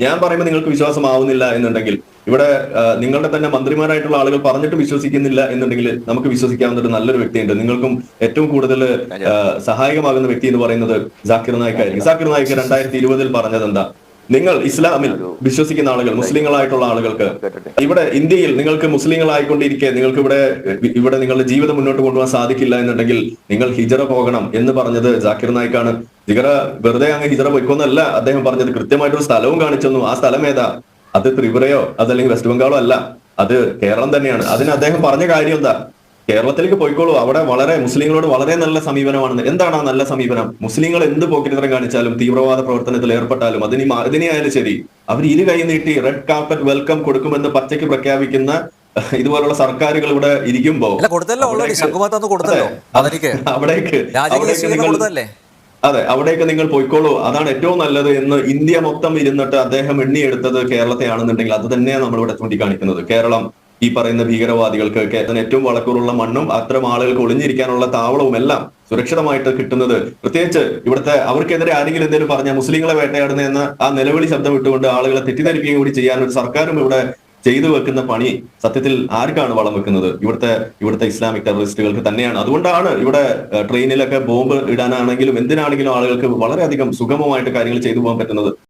ഞാൻ പറയുമ്പോൾ നിങ്ങൾക്ക് വിശ്വാസമാവുന്നില്ല എന്നുണ്ടെങ്കിൽ ഇവിടെ നിങ്ങളുടെ തന്നെ മന്ത്രിമാരായിട്ടുള്ള ആളുകൾ പറഞ്ഞിട്ട് വിശ്വസിക്കുന്നില്ല എന്നുണ്ടെങ്കിൽ നമുക്ക് വിശ്വസിക്കാവുന്ന ഒരു നല്ലൊരു വ്യക്തിയുണ്ട്. നിങ്ങൾക്കും ഏറ്റവും കൂടുതൽ സഹായകമാകുന്ന വ്യക്തി എന്ന് പറയുന്നത് ജാക്കിർ നായിക് ആയിരിക്കും. ജാക്കിർ നായിക് 2020 പറഞ്ഞത് എന്താ? നിങ്ങൾ ഇസ്ലാമിൽ വിശ്വസിക്കുന്ന ആളുകൾ, മുസ്ലിങ്ങളായിട്ടുള്ള ആളുകൾക്ക് ഇവിടെ ഇന്ത്യയിൽ നിങ്ങൾക്ക് മുസ്ലിങ്ങളായിക്കൊണ്ടിരിക്കെ നിങ്ങൾക്ക് ഇവിടെ നിങ്ങളുടെ ജീവിതം മുന്നോട്ട് കൊണ്ടുപോകാൻ സാധിക്കില്ല എന്നുണ്ടെങ്കിൽ നിങ്ങൾ ഹിജറ പോകണം എന്ന് പറഞ്ഞത് ജാക്കിർ നായിക്കാണ്. ഹിജറ വെറുതെ അങ്ങ് ഹിജറ പോയിക്കൊന്നല്ല അദ്ദേഹം പറഞ്ഞത്, കൃത്യമായിട്ടൊരു സ്ഥലവും കാണിച്ചെന്നു. ആ സ്ഥലം ഏതാ? അത് ത്രിപുരയോ അതല്ലെങ്കിൽ വെസ്റ്റ് ബംഗാളോ അല്ല, അത് കേരളം തന്നെയാണ്. അതിന് അദ്ദേഹം പറഞ്ഞ കാര്യം എന്താ? കേരളത്തിലേക്ക് പോയിക്കോളൂ, അവിടെ വളരെ മുസ്ലിങ്ങളോട് വളരെ നല്ല സമീപനമാണെന്ന്. എന്താണ് ആ നല്ല സമീപനം? മുസ്ലിങ്ങൾ എന്ത് പോക്കിരിത്തരം കാണിച്ചാലും തീവ്രവാദ പ്രവർത്തനത്തിൽ ഏർപ്പെട്ടാലും അതിനെയായാലും ശരി, അവർ ഇരു കൈ നീട്ടി റെഡ് കാർപ്പറ്റ് വെൽക്കം കൊടുക്കുമെന്ന് പച്ചയ്ക്ക് പ്രഖ്യാപിക്കുന്ന ഇതുപോലുള്ള സർക്കാരുകൾ ഇവിടെ ഇരിക്കുമ്പോ അവിടേക്ക് അതെ, അവിടേക്ക് നിങ്ങൾ പോയിക്കോളൂ, അതാണ് ഏറ്റവും നല്ലത് എന്ന് ഇന്ത്യ മൊത്തം ഇരുന്നിട്ട് അദ്ദേഹം എണ്ണിയെടുത്തത് കേരളത്തെയാണെന്നുണ്ടെങ്കിൽ അത് തന്നെയാണ് നമ്മളിവിടെ ചൂണ്ടിക്കാണിക്കുന്നത്. കേരളം ഈ പറയുന്ന ഭീകരവാദികൾക്ക് ഏറ്റവും വളക്കൂറുള്ള മണ്ണും അത്തരം ആളുകൾക്ക് ഒളിഞ്ഞിരിക്കാനുള്ള താവളവും എല്ലാം സുരക്ഷിതമായിട്ട് കിട്ടുന്നത്, പ്രത്യേകിച്ച് ഇവിടുത്തെ അവർക്കെതിരെ ആരെങ്കിലും എന്തെങ്കിലും പറഞ്ഞാൽ മുസ്ലിങ്ങളെ വേട്ടയാടുന്ന എന്ന ആ നിലവിളി ശബ്ദം ഇട്ടുകൊണ്ട് ആളുകളെ തെറ്റിദ്ധരിപ്പിക്കുകയും കൂടി ചെയ്യാൻ ഒരു സർക്കാരും ഇവിടെ ചെയ്തു വെക്കുന്ന പണി സത്യത്തിൽ ആർക്കാണ് വളം വെക്കുന്നത്? ഇവിടുത്തെ ഇസ്ലാമിക് ടെററിസ്റ്റുകൾക്ക് തന്നെയാണ്. അതുകൊണ്ടാണ് ഇവിടെ ട്രെയിനിലൊക്കെ ബോംബ് ഇടാനാണെങ്കിലും എന്തിനാണെങ്കിലും ആളുകൾക്ക് വളരെയധികം സുഗമമായിട്ട് കാര്യങ്ങൾ ചെയ്തു പോകാൻ പറ്റുന്നത്.